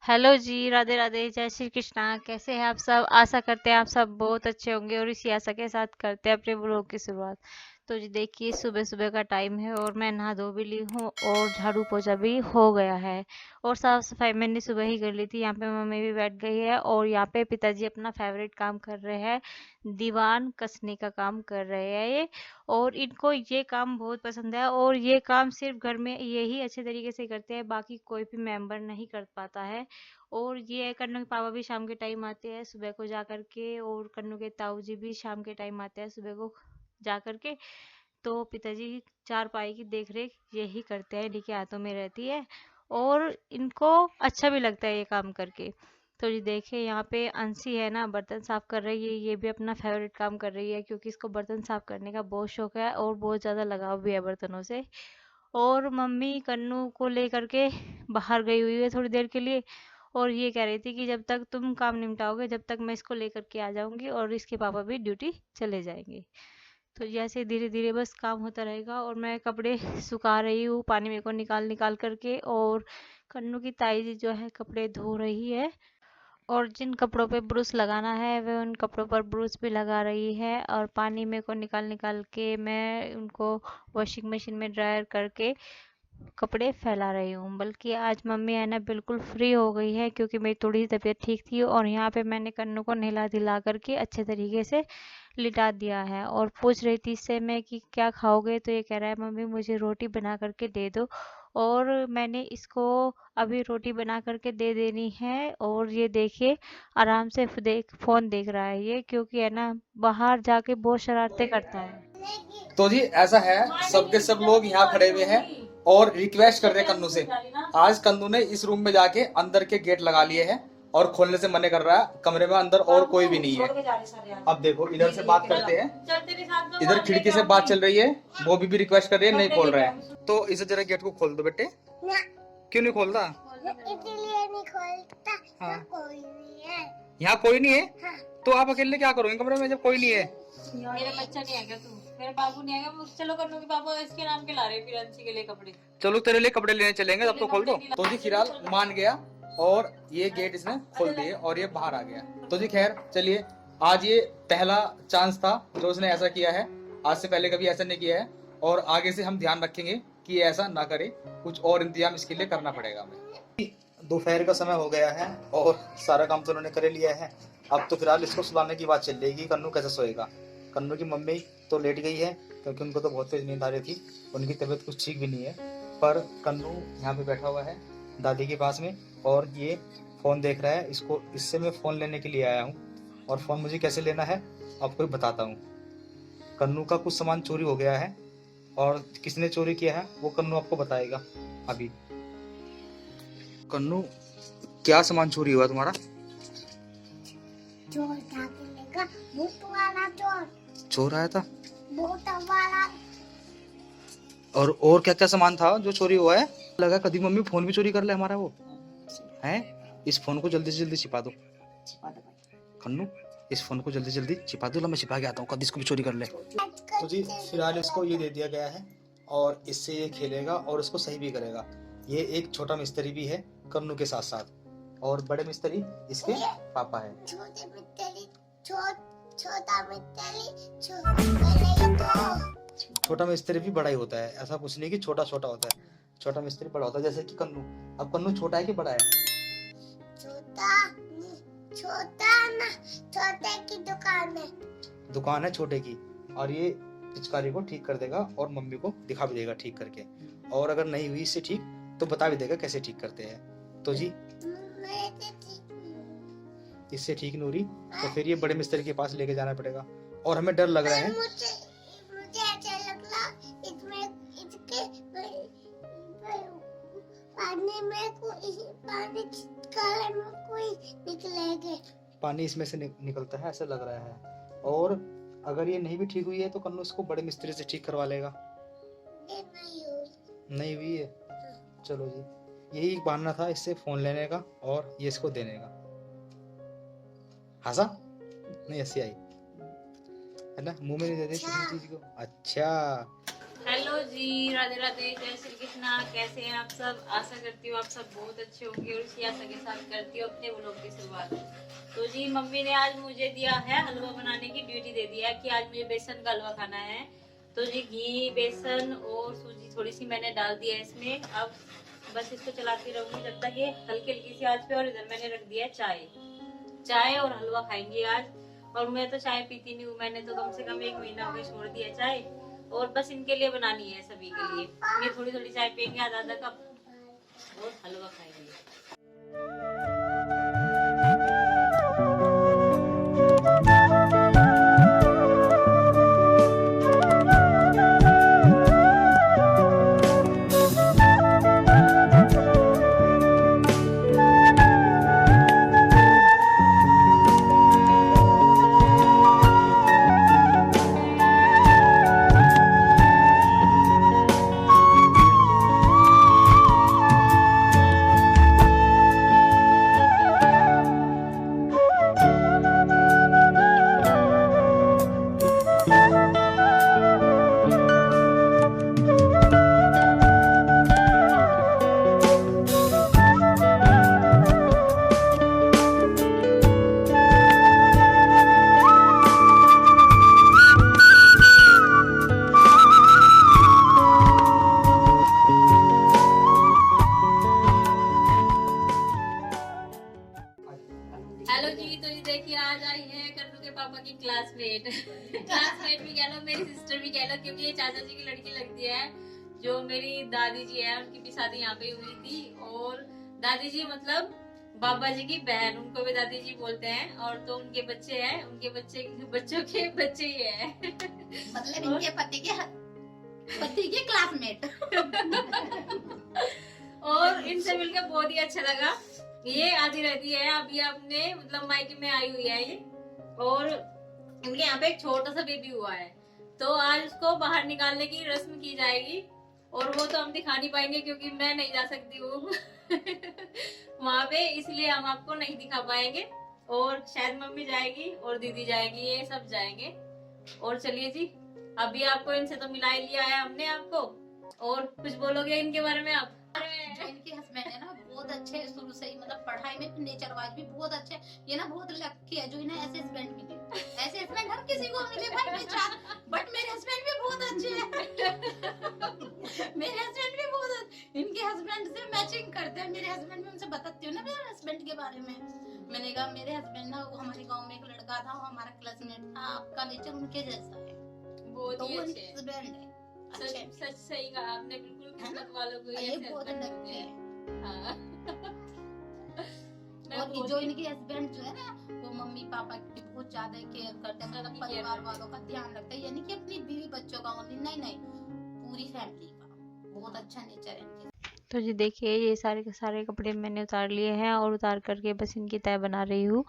Hello जी, राधे राधे, जय श्री कृष्णा। कैसे हैं आप सब? आशा करते हैं आप सब बहुत अच्छे होंगे और इसी आशा के साथ करते हैं अपने व्लॉग की शुरुआत। तो जी देखिए, सुबह सुबह का टाइम है और मैं नहा धो भी ली हूँ और झाड़ू पोछा भी हो गया है। और साफ सफाई मैंने सुबह ही कर ली थी। यहाँ पे मम्मी भी बैठ गई है और यहाँ पे पिताजी अपना फेवरेट काम कर रहे हैं, दीवान कसने का काम कर रहे हैं ये। और इनको ये काम बहुत पसंद है और ये काम सिर्फ घर में यही अच्छे तरीके से करते हैं, बाकी कोई भी मेंबर नहीं कर पाता है। और ये कन्नू के पापा भी शाम के टाइम आते हैं सुबह को जा करके, और कन्नू के ताऊ जी भी शाम के टाइम आते हैं सुबह को जा करके। तो पिताजी चारपाई की देख रेख यही करते हैं, इन्हीं के हाथों में रहती है और इनको अच्छा भी लगता है ये काम करके। तो ये देखिए, यहाँ पे अंशी है ना, बर्तन साफ कर रही है। ये भी अपना फेवरेट काम कर रही है क्योंकि इसको बर्तन साफ करने का बहुत शौक है और बहुत ज़्यादा लगाव भी है बर्तनों से। और मम्मी कन्नू को लेकर के बाहर गई हुई है थोड़ी देर के लिए। और ये कह रही थी कि जब तक तुम काम निपटाओगे जब तक मैं इसको लेकर के आ जाऊंगी, और इसके पापा भी ड्यूटी चले जाएंगे। तो जैसे धीरे धीरे बस काम होता रहेगा और मैं कपड़े सुखा रही हूँ पानी में को निकाल निकाल करके। और कन्नू की ताई जी जो है कपड़े धो रही है, और जिन कपड़ों पे ब्रूस लगाना है वे उन कपड़ों पर ब्रूस भी लगा रही है। और पानी में को निकाल निकाल के मैं उनको वॉशिंग मशीन में ड्रायर करके कपड़े फैला रही हूँ। बल्कि आज मम्मी है ना बिल्कुल फ्री हो गई है क्योंकि मेरी थोड़ी सी तबीयत ठीक थी, और यहाँ पे मैंने कन्नू को नहला धुला करके अच्छे तरीके से लिटा दिया है। और पूछ रही थी इससे मैं कि क्या खाओगे, तो ये कह रहा है मम्मी मुझे रोटी बना करके दे दो। और मैंने इसको अभी रोटी बना करके दे देनी है। और ये देखिए, आराम से फोन देख रहा है ये, क्योंकि है ना बाहर जाके बहुत शरारतें करता है। तो जी ऐसा है, सबके सब लोग यहाँ खड़े हुए हैं और रिक्वेस्ट कर रहे हैं कन्नू से। आज कन्नू ने इस रूम में जाके अंदर के गेट लगा लिए हैं और खोलने से मना कर रहा है। कमरे में अंदर और कोई भी नहीं है। अब देखो, इधर से बात करते हैं, इधर खिड़की से बात चल रही है, वो भी रिक्वेस्ट कर रही है, नहीं खोल रहा है। तो इसे जरा गेट को खोल दो बेटे। क्यों नहीं खोलता? इसलिए नहीं खोलता। हाँ, कोई नहीं है यहाँ, कोई नहीं है। हाँ। तो आप अकेले क्या करोगे कमरे में जब कोई नहीं है? मेरा बच्चा नहीं है क्या तू? मेरा बाबू नहीं है? चलो कन्नू के पापा इसके नाम के ला रहे फिर अंशी के लिए कपड़े। चलो तेरे लिए कपड़े लेने चलेंगे, तब तो खोल दो। तो जी फिलहाल मान गया और ये गेट इसने खोल दिए और ये बाहर आ गया। तो जी खैर चलिए, आज ये पहला चांस था जो उसने ऐसा किया है। आज से पहले कभी ऐसा नहीं किया है और आगे से हम ध्यान रखेंगे कि ये ऐसा ना करे। कुछ और इंतजाम इसके लिए करना पड़ेगा हमें। दोपहर का समय हो गया है और सारा काम तो उन्होंने कर लिया है। अब तो फिलहाल इसको सुलाने की बात चल रही है कि कन्नू कैसे सोएगा। कन्नू की मम्मी तो लेट गई है क्योंकि उनको तो बहुत तेज नींद आ रही थी, उनकी तबीयत कुछ ठीक भी नहीं है। पर कन्नू यहाँ पे बैठा हुआ है दादी के पास में और ये फ़ोन देख रहा है। इसको इससे मैं फ़ोन लेने के लिए आया हूँ और फ़ोन मुझे कैसे लेना है आपको बताता हूँ। कन्नू का कुछ सामान चोरी हो गया है और किसने चोरी किया है वो कन्नू आपको बताएगा अभी। कन्नू, क्या सामान चोरी हुआ तुम्हारा? चोर था का भूत वाला चोर। चोर आया था? भूत वाला। और क्या क्या सामान था जो चोरी हुआ है? लगा कभी मम्मी फोन भी चोरी कर ले हमारा वो है। इस फोन को जल्दी से जल्दी छिपा दो कन्नू, इस फोन को जल्दी जल्दी छिपा दो। मैं छिपा के आता हूँ, कभी इसको भी चोरी कर ले। तो जी फिलहाल इसको ये दे दिया गया है और इससे ये खेलेगा और इसको सही भी करेगा। ये एक छोटा मिस्त्री भी है कन्नू के साथ साथ, और बड़े मिस्त्री इसके पापा है। छोटे मिस्त्री छोटा मिस्त्री छोटा मिस्त्री भी बड़ा ही होता है, ऐसा कुछ नहीं कि छोटा छोटा होता है। छोटा मिस्त्री बड़ा होता है, जैसे कि कन्नू। अब कन्नू छोटा है कि बड़ा है? छोटा छोटा ना, छोटे की दुकान है छोटे की, और ये पिचकारी को ठीक कर देगा और मम्मी को दिखा भी देगा ठीक करके। और अगर नहीं हुई इससे ठीक तो बता भी देगा कैसे ठीक करते हैं। तो जी इससे ठीक नहीं हो रही तो फिर ये बड़े मिस्त्री के पास लेके जाना पड़ेगा। और हमें डर लग रहा है। मुझे ऐसा लग रहा इसमें इसके पानी में पानी काले में कोई निकलेगा। पानी इसमें से निकलता है ऐसा लग रहा है। और अगर ये नहीं भी ठीक हुई है तो कन्नू इसको बड़े मिस्त्री से ठीक करवा लेगा। नहीं हुई है? चलो जी, यही बहाना था इससे फोन लेने का और ये इसको देने का। हंसा नहीं? हंसी आई है ना? मुंह में नहीं देते किसी चीज को। अच्छा हेलो जी, राधे राधे, जय श्री कृष्णा। कैसे हैं आप सब? आशा करती हूँ आप सब बहुत अच्छे होंगे और इसी आशा के साथ करती हूँ अपने व्लॉग की शुरुआत। तो जी मम्मी ने आज मुझे दिया है हलवा बनाने की ड्यूटी दे दिया है कि आज मुझे बेसन का हलवा खाना है। तो जी घी, बेसन और सूजी थोड़ी सी मैंने डाल दिया है इसमें। अब बस इसको चलाती रहूंगी जब तक ये हल्की हल्की सी आंच पे। और इधर मैंने रख दिया है चाय और हलवा खाएंगे आज। और मैं तो चाय पीती नहीं हूँ, मैंने तो कम से कम 1 महीना हो गया छोड़ दिया चाय। और बस इनके लिए बनानी है, सभी के लिए। ये थोड़ी थोड़ी चाय पियेंगे, आधा आधा कप, और हलवा खाएंगे। हेलो जी, तो ये देखिए आज आई है कन्नू के पापा की क्लासमेट। क्लासमेट भी कह लो, मेरी सिस्टर भी कह लो, क्योंकि ये चाचा जी की लड़की लगती है। जो मेरी दादी जी है उनकी भी शादी यहाँ पे हुई थी। और दादी जी मतलब बाबा जी की बहन, उनको भी दादी जी बोलते हैं। और तो उनके बच्चे हैं, उनके बच्चों के बच्चे ही है। मतलब इनके पति के क्लासमेट। और इनसे मिलकर बहुत ही अच्छा लगा। ये आधी रहती है, अब ये अपने मतलब मायके में आई हुई है ये। और इनके यहाँ पे एक छोटा सा बेबी हुआ है, तो आज उसको बाहर निकालने की रस्म की जाएगी। और वो तो हम दिखा नहीं पाएंगे क्योंकि मैं नहीं जा सकती हूँ वहां पे, इसलिए हम आपको नहीं दिखा पाएंगे। और शायद मम्मी जाएगी और दीदी जाएगी, ये सब जाएंगे। और चलिए जी, अभी आपको इनसे तो मिला ही लिया है हमने आपको। और कुछ बोलोगे इनके बारे में आप? जो इनके हस्बैंड है ना बहुत अच्छे, शुरू से ही मतलब पढ़ाई में नेचर वाइज भी बहुत अच्छे। ये ना बहुत लकी है जो इन्हें ऐसे हस्बैंड मिले। ऐसे हस्बैंड हर किसी को मिले भाई बेचार, बट मेरे हस्बैंड भी बहुत अच्छे हैं। मेरे हस्बैंड भी बहुत अच्छे, इनके हस्बैंड से मैचिंग करते हैं मेरे हस्बैंड भी। उनसे बताती हूँ ना मेरे हस्बैंड के बारे में। मैंने कहा मेरे हस्बैंड ना, वो हमारे गाँव में एक लड़का था, वो हमारा क्लासमेट था, आपका नेचर उनके जैसा है। बहुत तो ही वो अच्छे हस्बैंड है। सच सच सही कहा आपने, बिल्कुल किस्मत वालों को ये ऐसे बहुत husband लकी मिलते है। हैं। हाँ। मैं और बहुत जो ही- इनके हस्बैंड जो है ना, वो मम्मी पापा की बहुत ज्यादा केयर करते हैं, मतलब सबकी परिवार care वालों का ध्यान रखते हैं। यानी कि अपनी बीवी बच्चों का ओनली नहीं, पूरी फैमिली का। बहुत अच्छा नेचर है इनके। तो जी देखिए, ये सारे के सारे कपड़े मैंने उतार लिए हैं और उतार करके बस इनकी तय बना रही हूँ।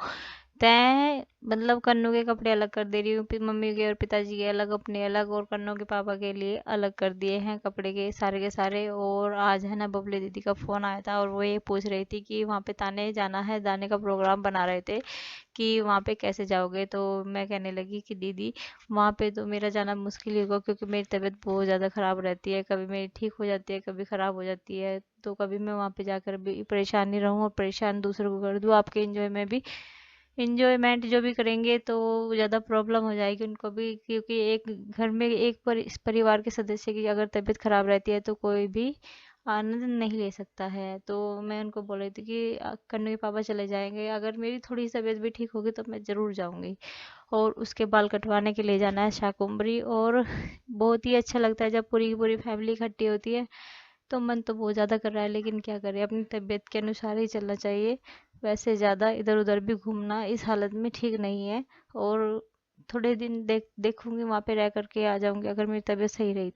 तय मतलब कन्नू के कपड़े अलग कर दे रही हूँ, फिर मम्मी के और पिताजी के अलग, अपने अलग, और कन्नू के पापा के लिए अलग कर दिए हैं कपड़े के सारे। और आज है ना बबली दीदी का फ़ोन आया था और वो ये पूछ रही थी कि वहाँ पे ताने जाना है, जाने का प्रोग्राम बना रहे थे कि वहाँ पे कैसे जाओगे। तो मैं कहने लगी कि दीदी वहाँ पे तो मेरा जाना मुश्किल ही होगा, क्योंकि मेरी तबीयत बहुत ज़्यादा ख़राब रहती है, कभी मेरी ठीक हो जाती है, कभी ख़राब हो जाती है। तो कभी मैं वहाँ पे जाकर भी परेशान नहीं रहूँ और परेशान दूसरों को कर दूँ। आपके इंजॉय में भी इंजॉयमेंट जो भी करेंगे तो ज़्यादा प्रॉब्लम हो जाएगी उनको भी, क्योंकि एक घर में एक परिवार के सदस्य की अगर तबीयत खराब रहती है तो कोई भी आनंद नहीं ले सकता है। तो मैं उनको बोल रही थी कि कन्नू के पापा चले जाएंगे, अगर मेरी थोड़ी सी तबीयत भी ठीक होगी तो मैं ज़रूर जाऊंगी। और उसके बाल कटवाने के लिए जाना है शाकुम्भरी। और बहुत ही अच्छा लगता है जब पूरी की पूरी फैमिली इकट्ठी होती है। तो मन तो बहुत ज़्यादा कर रहा है, लेकिन क्या करें, अपनी तबीयत के अनुसार ही चलना चाहिए। वैसे ज़्यादा इधर उधर भी घूमना इस हालत में ठीक नहीं है। और थोड़े दिन देखूंगी वहाँ पे रह करके आ जाऊंगी अगर मेरी तबीयत सही रही।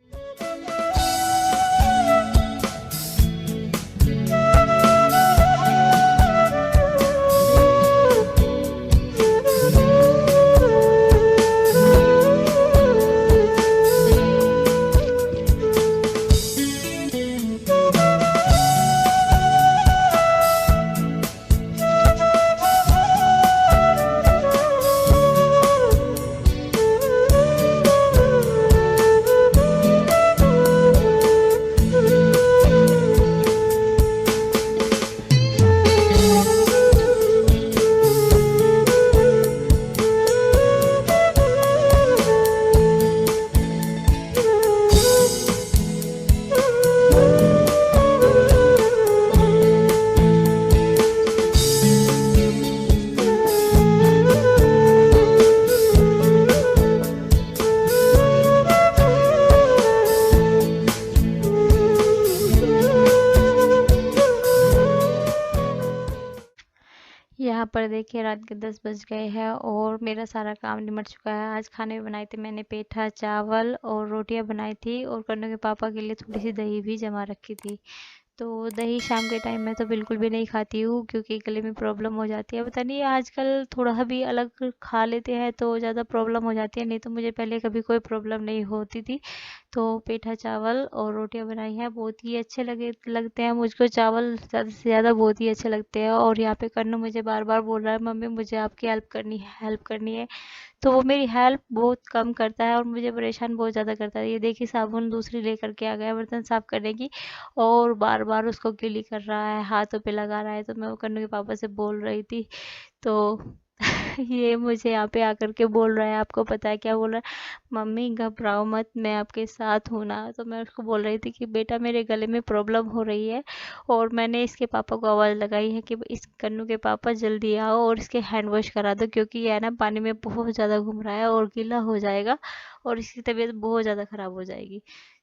यहाँ पर देखिए रात के 10 बज गए हैं और मेरा सारा काम निमट चुका है। आज खाने में बनाए थे मैंने पेठा चावल और रोटियां बनाई थी और कन्नू के पापा के लिए थोड़ी सी दही भी जमा रखी थी। तो दही शाम के टाइम में तो बिल्कुल भी नहीं खाती हूँ क्योंकि गले में प्रॉब्लम हो जाती है। पता नहीं आजकल थोड़ा भी अलग खा लेते हैं तो ज़्यादा प्रॉब्लम हो जाती है, नहीं तो मुझे पहले कभी कोई प्रॉब्लम नहीं होती थी। तो पेठा चावल और रोटियां बनाई हैं, बहुत ही अच्छे लगते हैं मुझको। चावल ज़्यादा से ज़्यादा बहुत ही अच्छे लगते हैं। और यहाँ पे कन्नू मुझे बार बार बोल रहा है मम्मी मुझे आपकी हेल्प करनी है। तो वो मेरी हेल्प बहुत कम करता है और मुझे परेशान बहुत ज़्यादा करता है। ये देखिए साबुन दूसरी लेकर के आ गया बर्तन साफ करने की और बार बार उसको गीली कर रहा है, हाथों पे लगा रहा है। तो मैं वो कन्नू के पापा से बोल रही थी तो ये मुझे यहाँ पे आकर के बोल रहा है, आपको पता है क्या बोल रहा है, मम्मी घबराओ मत मैं आपके साथ हूँ ना। तो मैं उसको बोल रही थी कि बेटा मेरे गले में प्रॉब्लम हो रही है और मैंने इसके पापा को आवाज़ लगाई है कि इस कन्नू के पापा जल्दी आओ और इसके हैंड वॉश करा दो क्योंकि ये है ना पानी में बहुत ज़्यादा घूम रहा है और गीला हो जाएगा और इसकी तबीयत बहुत ज़्यादा ख़राब हो जाएगी।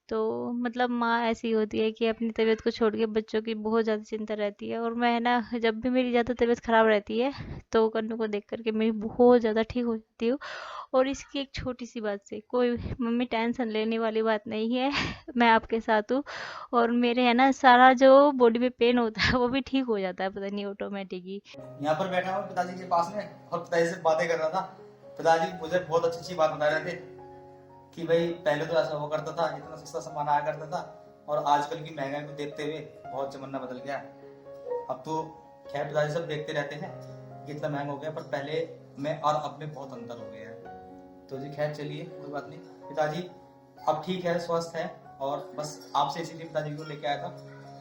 तो मतलब माँ ऐसी होती है कि अपनी तबीयत को छोड़ के बच्चों की बहुत ज़्यादा चिंता रहती है। और मैं ना जब भी मेरी ज़्यादा तबीयत ख़राब रहती है तो कन्नू को देख करके मेरी बहुत ज़्यादा ठीक हो जाती हूँ। और इसकी एक छोटी सी बात से कोई मम्मी टेंशन लेने वाली बात नहीं है। मैं आपके साथ हूँ और मेरे है ना सारा जो बॉडी में पेन होता है वो भी ठीक हो जाता है, पता नहीं ऑटोमेटिक ही। यहाँ पर बैठा हूँ पिताजी के पास में और पिताजी से बातें कर रहा था। पिताजी मुझे बहुत अच्छी अच्छी बात बता रहे थे कि भाई पहले तो ऐसा हुआ करता था, इतना सस्ता सामान आया करता था और आजकल की महंगाई को देखते हुए बहुत जमाना बदल गया। अब तो खैर पिताजी सब देखते रहते हैं कि इतना महंगा हो गया, पर पहले में और अब में बहुत अंतर हो गया है। तो जी खैर चलिए कोई बात नहीं, पिताजी अब ठीक है, स्वस्थ है। और बस आपसे इसीलिए पिताजी को लेके आया था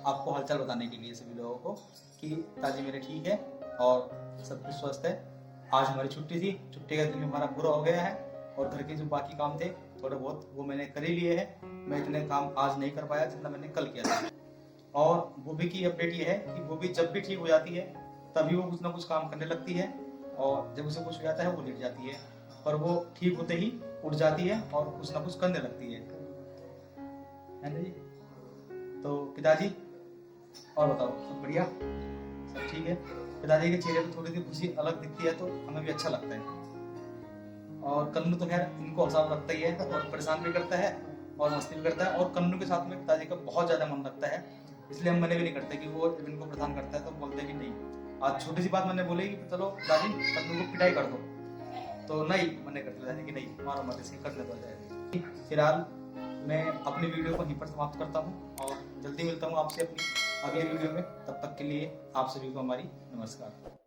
आपको हालचाल बताने के लिए सभी लोगों को कि पिताजी मेरे ठीक है और सब कुछ स्वस्थ है। आज हमारी छुट्टी थी, छुट्टी का दिन हमारा पूरा हो गया है और घर के जो बाकी काम थे थोड़े बहुत वो मैंने कर ही लिए हैं। मैं इतने काम आज नहीं कर पाया जितना मैंने कल किया था। और वो भी की अपडेट ये है कि वो भी जब भी ठीक हो जाती है तभी वो कुछ ना कुछ काम करने लगती है और जब उसे कुछ हो जाता है वो लेट जाती है, पर वो ठीक होते ही उठ जाती है और कुछ ना कुछ करने लगती है ना जी। तो पिताजी और बताओ सब बढ़िया, सब ठीक है। पिताजी के चेहरे पे थोड़ी सी खुशी अलग दिखती है तो हमें भी अच्छा लगता है। और कन्नू तो खैर इनको हंसाव रखता ही है और परेशान भी करता है और मस्ती भी करता है। और कन्नू के साथ में पिताजी का बहुत ज्यादा मन लगता है, इसलिए हम मने भी नहीं करते कि वो जब इनको परेशान करता है तो बोलते कि नहीं। आज छोटी सी बात मैंने बोली कि चलो पिताजी कन्नू को पिटाई कर दो, तो नहीं मने करते पिताजी कि नहीं मारो मत इसकी, करने दो जाएगी। फिलहाल मैं अपनी वीडियो को यहीं पर समाप्त करता हूँ और जल्दी मिलता हूँ आपसे अपनी अगली वीडियो में। तब तक के लिए आप सभी को हमारी नमस्कार।